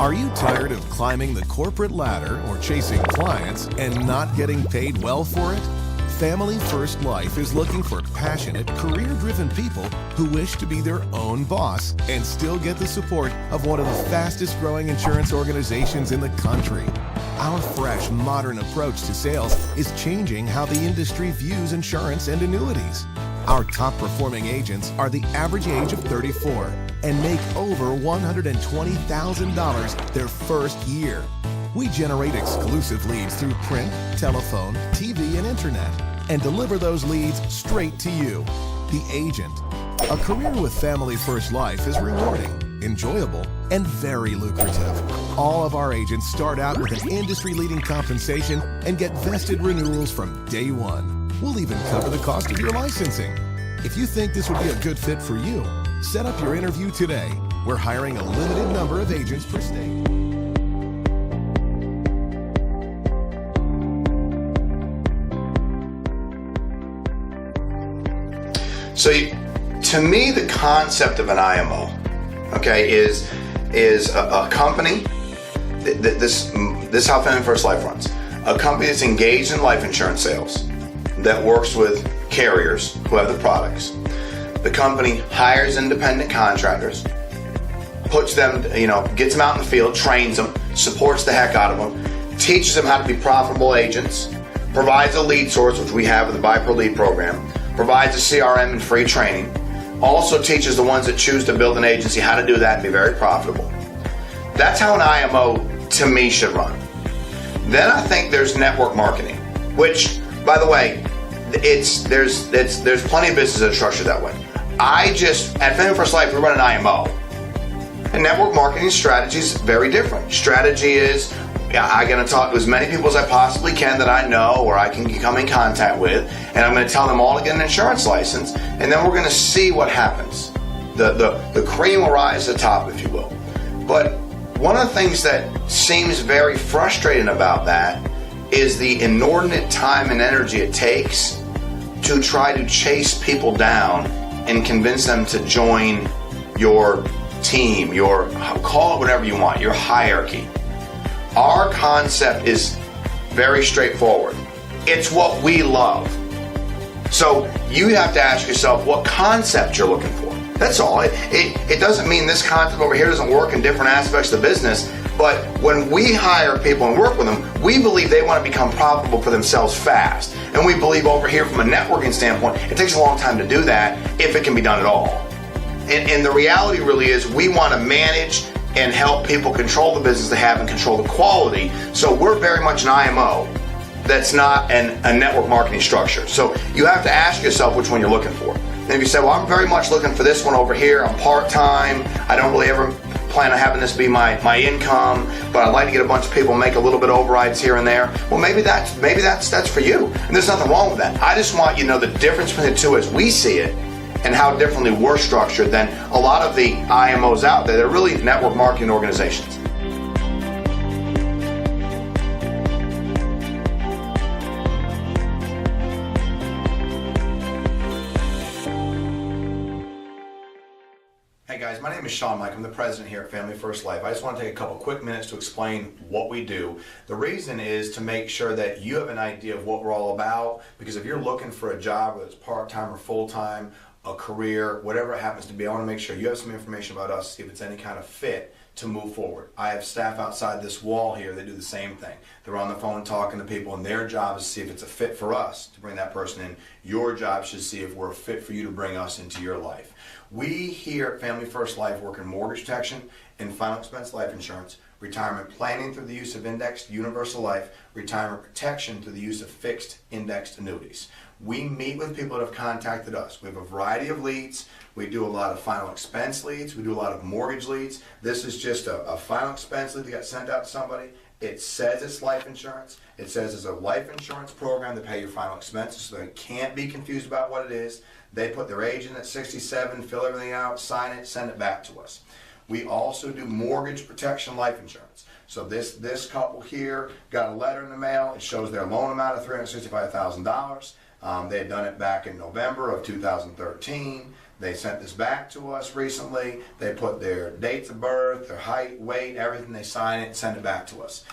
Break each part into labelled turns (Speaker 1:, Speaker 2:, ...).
Speaker 1: Are you tired of climbing the corporate ladder or chasing clients and not getting paid well for it? Family First Life is looking for passionate, career-driven people who wish to be their own boss and still get the support of one of the fastest-growing insurance organizations in the country. Our fresh, modern approach to sales is changing how the industry views insurance and annuities. Our top-performing agents are the average age of 34 and make over $120,000 their first year. We generate exclusive leads through print, telephone, TV, and internet, and deliver those leads straight to you, the agent. A career with Family First Life is rewarding, enjoyable, and very lucrative. All of our agents start out with an industry-leading compensation and get vested renewals from day one. We'll even cover the cost of your licensing. If you think this would be a good fit for you, set up your interview today. We're hiring a limited number of agents per state.
Speaker 2: So to me, the concept of an IMO, okay, is a company, this is how Family First Life runs, a company that's engaged in life insurance sales, that works with carriers who have the products. The company hires independent contractors, puts them, gets them out in the field, trains them, supports the heck out of them, teaches them how to be profitable agents, provides a lead source, which we have with the Buy Per Lead program, provides a CRM and free training, also teaches the ones that choose to build an agency how to do that and be very profitable. That's how an IMO, to me, should run. Then I think there's network marketing, which, by the way, there's plenty of businesses that are structured that way. At Family First Life, we run an IMO. And network marketing strategy is very different. Strategy is, I'm going to talk to as many people as I possibly can that I know or I can come in contact with, and I'm going to tell them all to get an insurance license, and then we're going to see what happens. The cream will rise to the top, if you will. But one of the things that seems very frustrating about that is the inordinate time and energy it takes to try to chase people down and convince them to join your team, call it whatever you want, your hierarchy. Our concept is very straightforward. It's what we love. So you have to ask yourself what concept you're looking for. That's all. It doesn't mean this concept over here doesn't work in different aspects of the business, but when we hire people and work with them, we believe they want to become profitable for themselves fast. And we believe over here from a networking standpoint, it takes a long time to do that if it can be done at all. And the reality really is we want to manage and help people control the business they have and control the quality. So we're very much an IMO that's not a network marketing structure. So you have to ask yourself which one you're looking for. And if you say, well, I'm very much looking for this one over here, I'm part-time, I don't really ever plan on having this be my income, but I'd like to get a bunch of people and make a little bit of overrides here and there. Well, maybe that's for you. And there's nothing wrong with that. I just want you to know the difference between the two as we see it and how differently we're structured than a lot of the IMOs out there. They're really network marketing organizations. Hey guys, my name is Sean Mike. I'm the president here at Family First Life. I just want to take a couple quick minutes to explain what we do. The reason is to make sure that you have an idea of what we're all about, because if you're looking for a job, whether it's part-time or full-time, a career, whatever it happens to be, I want to make sure you have some information about us, see if it's any kind of fit to move forward. I have staff outside this wall here that do the same thing. They're on the phone talking to people, and their job is to see if it's a fit for us to bring that person in. Your job should see if we're a fit for you to bring us into your life. We here at Family First Life work in mortgage protection and final expense life insurance, retirement planning through the use of indexed universal life, retirement protection through the use of fixed indexed annuities. We meet with people that have contacted us. We have a variety of leads. We do a lot of final expense leads. We do a lot of mortgage leads. This is just a final expense lead that got sent out to somebody. It says it's life insurance. It says it's a life insurance program to pay your final expenses, so they can't be confused about what it is. They put their age in at 67, fill everything out, sign it, send it back to us. We also do mortgage protection life insurance. So this couple here got a letter in the mail. It shows their loan amount of $365,000. They had done it back in November of 2013. They sent this back to us recently. They put their dates of birth, their height, weight, everything. They sign it and send it back to us.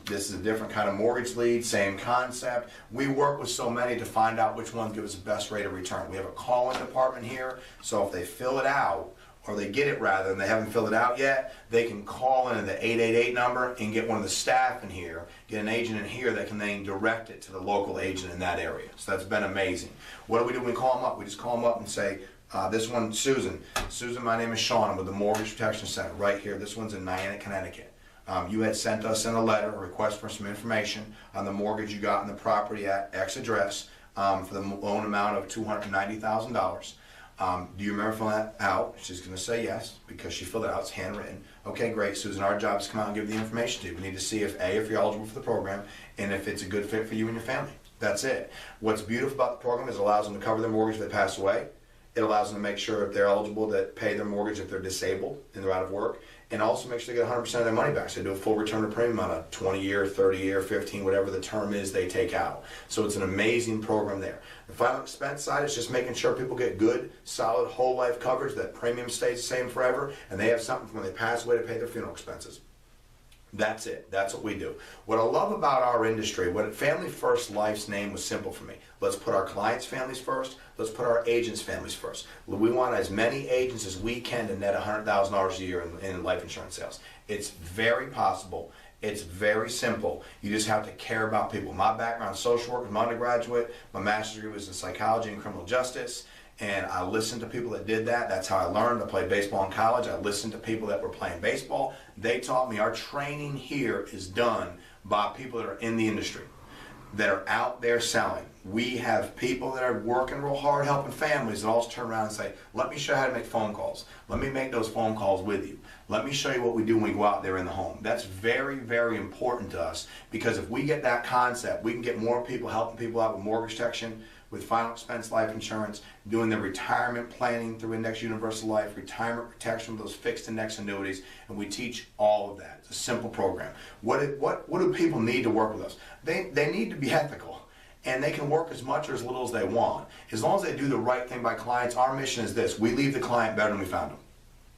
Speaker 2: This is a different kind of mortgage lead, same concept. We work with so many to find out which ones give us the best rate of return. We have a call-in department here, so if they fill it out, or they get it rather, and they haven't filled it out yet, they can call in the 888 number and get one of the staff in here, get an agent in here that can then direct it to the local agent in that area. So that's been amazing. What do we do when we call them up? We just call them up and say, this one, Susan, my name is Sean. I'm with the Mortgage Protection Center right here. This one's in Niantic, Connecticut. You had sent us in a letter, a request for some information on the mortgage you got in the property at X address for the loan amount of $290,000. Do you remember filling that out? She's going to say yes, because she filled it out. It's handwritten. Okay, great, Susan. Our job is to come out and give the information to you. We need to see if you're eligible for the program, and if it's a good fit for you and your family. That's it. What's beautiful about the program is it allows them to cover their mortgage if they pass away. It allows them to make sure if they're eligible to pay their mortgage if they're disabled and they're out of work, and also make sure they get 100% of their money back. So they do a full return of premium on a 20-year, 30-year, 15, whatever the term is they take out. So it's an amazing program there. The final expense side is just making sure people get good, solid, whole life coverage, that premium stays the same forever, and they have something when they pass away to pay their funeral expenses. That's it. That's what we do. What I love about our industry, what Family First Life's name was simple for me. Let's put our clients' families first. Let's put our agents' families first. We want as many agents as we can to net $100,000 a year in life insurance sales. It's very possible. It's very simple. You just have to care about people. My background is social work. I'm an undergraduate. My master's degree was in psychology and criminal justice. And I listened to people that did that. That's how I learned. I played baseball in college. I listened to people that were playing baseball. They taught me. Our training here is done by people that are in the industry, that are out there selling. We have people that are working real hard helping families that also turn around and say, let me show you how to make phone calls. Let me make those phone calls with you. Let me show you what we do when we go out there in the home. That's very, very important to us, because if we get that concept, we can get more people helping people out with mortgage protection, with final expense life insurance, doing the retirement planning through Index Universal Life, retirement protection with those fixed index annuities, and we teach all of that. It's a simple program. What do people need to work with us? They need to be ethical, and they can work as much or as little as they want. As long as they do the right thing by clients, our mission is this: we leave the client better than we found them.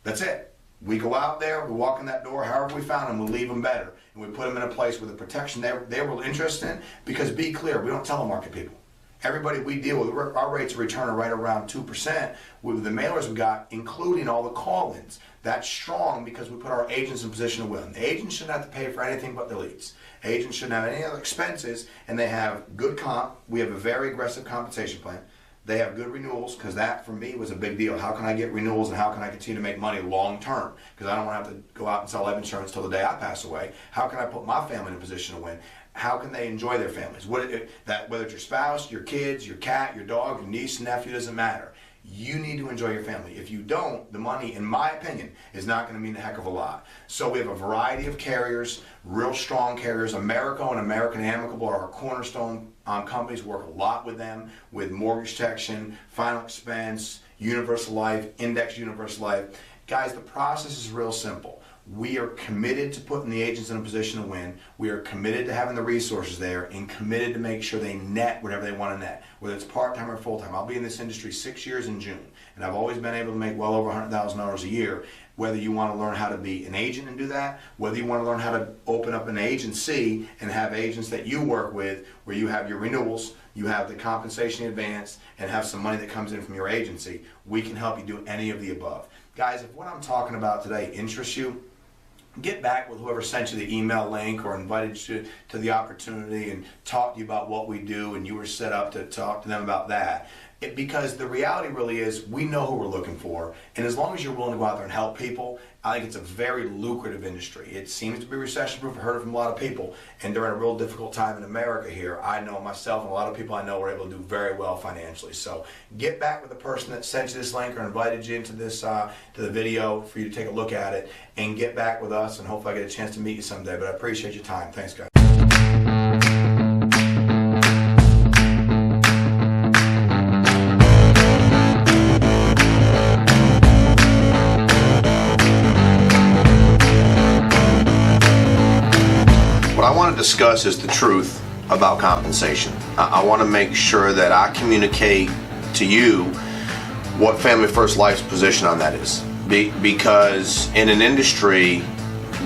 Speaker 2: That's it. We go out there, we walk in that door, however we found them, we leave them better, and we put them in a place with the protection they were interested in, because be clear, we don't telemarket people. Everybody we deal with, our rates of return are right around 2% with the mailers we got, including all the call-ins. That's strong because we put our agents in position to win. The agents shouldn't have to pay for anything but their leads. Agents shouldn't have any other expenses, and they have good comp. We have a very aggressive compensation plan. They have good renewals, because that for me was a big deal. How can I get renewals, and how can I continue to make money long term? Because I don't want to have to go out and sell life insurance till the day I pass away. How can I put my family in a position to win? How can they enjoy their families? Whether it's your spouse, your kids, your cat, your dog, your niece, nephew, doesn't matter. You need to enjoy your family. If you don't, the money, in my opinion, is not going to mean a heck of a lot. So we have a variety of carriers, real strong carriers. Americo and American Amicable are our cornerstone companies. Work a lot with them, with mortgage protection, final expense, universal life, Index Universal Life. Guys, the process is real simple. We are committed to putting the agents in a position to win. We are committed to having the resources there, and committed to make sure they net whatever they want to net, whether it's part-time or full-time. I'll be in this industry 6 years in June, and I've always been able to make well over $100,000 a year. Whether you want to learn how to be an agent and do that, whether you want to learn how to open up an agency and have agents that you work with, where you have your renewals, you have the compensation advance, and have some money that comes in from your agency, we can help you do any of the above. Guys, if what I'm talking about today interests you, get back with whoever sent you the email link or invited you to the opportunity and talk to you about what we do, and you were set up to talk to them about that. Because the reality really is, we know who we're looking for, and as long as you're willing to go out there and help people, I think it's a very lucrative industry. It seems to be recession-proof. I've heard it from a lot of people, and during a real difficult time in America here, I know myself and a lot of people I know were able to do very well financially. So get back with the person that sent you this link or invited you into this to the video for you to take a look at it, and get back with us, and hopefully I get a chance to meet you someday. But I appreciate your time. Thanks, guys. What I want to discuss is the truth about compensation. I want to make sure that I communicate to you what Family First Life's position on that is. Because in an industry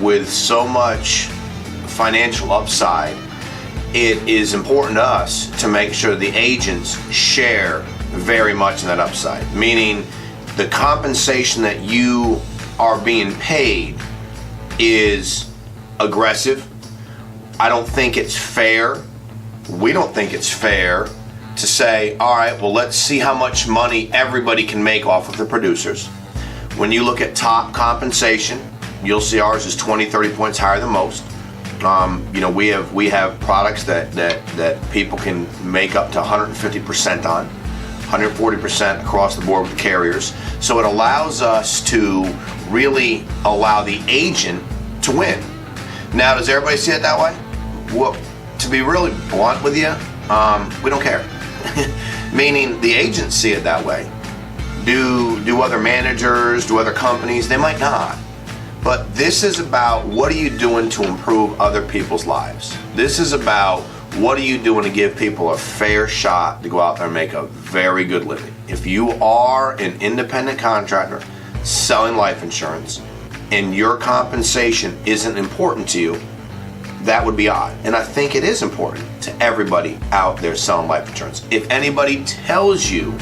Speaker 2: with so much financial upside, it is important to us to make sure the agents share very much in that upside. Meaning the compensation that you are being paid is aggressive. I don't think it's fair. We don't think it's fair to say, all right, well, let's see how much money everybody can make off of the producers. When you look at top compensation, you'll see ours is 20, 30 points higher than most. We have products that people can make up to 150% on, 140% across the board with the carriers. So it allows us to really allow the agent to win. Now, does everybody see it that way? Well, to be really blunt with you, we don't care. Meaning the agents see it that way. Do other managers, do other companies? They might not. But this is about what are you doing to improve other people's lives. This is about what are you doing to give people a fair shot to go out there and make a very good living. If you are an independent contractor selling life insurance and your compensation isn't important to you, that would be odd. And I think it is important to everybody out there selling life insurance. If anybody tells you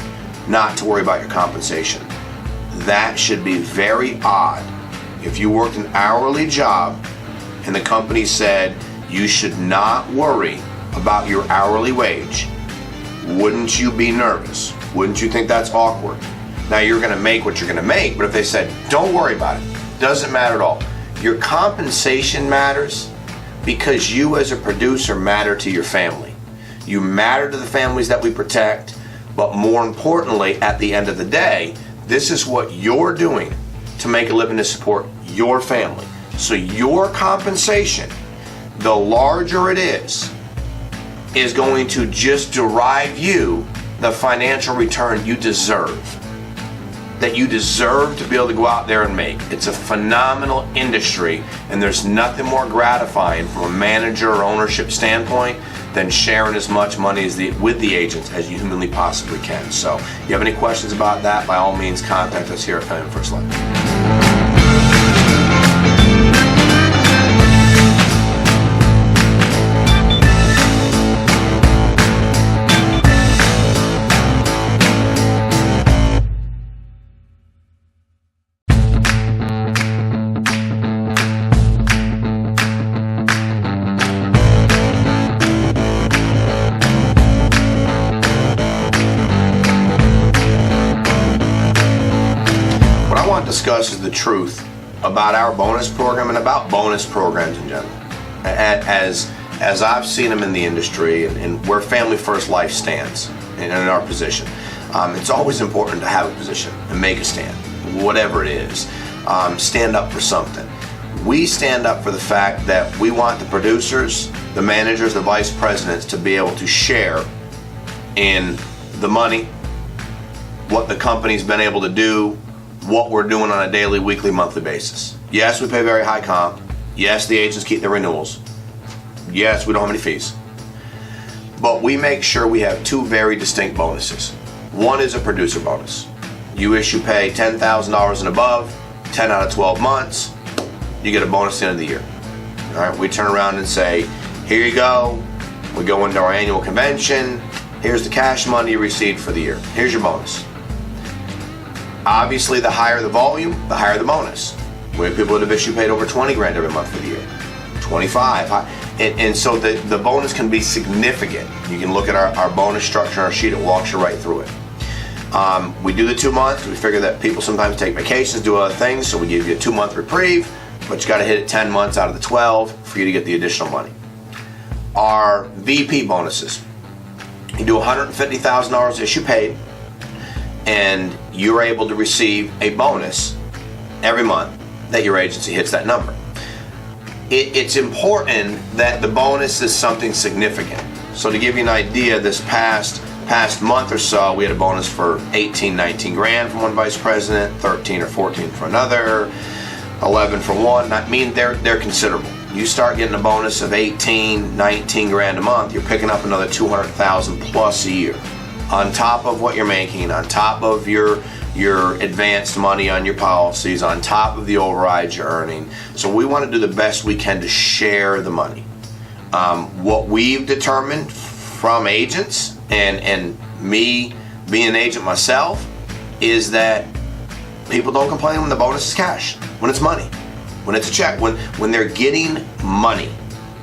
Speaker 2: not to worry about your compensation, that should be very odd. If you worked an hourly job and the company said you should not worry about your hourly wage, wouldn't you be nervous? Wouldn't you think that's awkward? Now you're going to make what you're going to make, but if they said, don't worry about it, doesn't matter at all. Your compensation matters because you as a producer matter to your family. You matter to the families that we protect, but more importantly, at the end of the day, this is what you're doing to make a living to support your family. So your compensation, the larger it is going to just derive you the financial return you deserve. That you deserve to be able to go out there and make. It's a phenomenal industry, and there's nothing more gratifying from a manager or ownership standpoint than sharing as much money with the agents as you humanly possibly can. So if you have any questions about that, by all means contact us here at Family First Life. Discusses the truth about our bonus program and about bonus programs in general. As I've seen them in the industry and where Family First Life stands in our position, it's always important to have a position and make a stand, whatever it is. Stand up for something. We stand up for the fact that we want the producers, the managers, the vice presidents to be able to share in the money, what the company's been able to do, what we're doing on a daily, weekly, monthly basis. Yes, we pay very high comp. Yes, the agents keep their renewals. Yes, we don't have any fees. But we make sure we have two very distinct bonuses. One is a producer bonus. You issue pay $10,000 and above, 10 out of 12 months, you get a bonus at the end of the year. All right, we turn around and say, here you go. We go into our annual convention. Here's the cash money you received for the year. Here's your bonus. Obviously, the higher the volume, the higher the bonus. We have people that have issued paid over 20 grand every month for the year, 25. And so the bonus can be significant. You can look at our bonus structure on our sheet. It walks you right through it. We do the 2 months. We figure that people sometimes take vacations, do other things, so we give you a 2-month reprieve, but you got to hit it 10 months out of the 12 for you to get the additional money. Our VP bonuses. You do $150,000 issue paid, and you're able to receive a bonus every month that your agency hits that number. It's important that the bonus is something significant. So to give you an idea, this past month or so, we had a bonus for 18, 19 grand from one vice president, 13 or 14 for another, 11 for one. I mean, they're considerable. You start getting a bonus of 18, 19 grand a month, you're picking up another 200,000 plus a year. On top of what you're making, on top of your your advanced money on your policies on top of the overrides you're earning. So we want to do the best we can to share the money. What we've determined from agents and me being an agent myself is that people don't complain when the bonus is cash, when it's money, when it's a check, when they're getting money.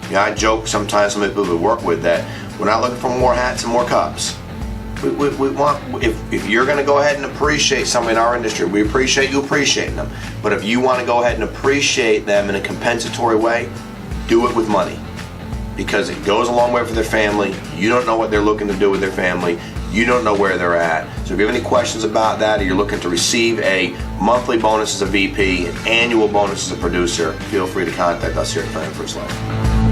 Speaker 2: You know, I joke sometimes some people we work with that we're not looking for more hats and more cups. We want, if you're going to go ahead and appreciate somebody in our industry, we appreciate you appreciating them. But if you want to go ahead and appreciate them in a compensatory way, do it with money. Because it goes a long way for their family. You don't know what they're looking to do with their family. You don't know where they're at. So if you have any questions about that, or you're looking to receive a monthly bonus as a VP, an annual bonus as a producer, feel free to contact us here at Family First Life.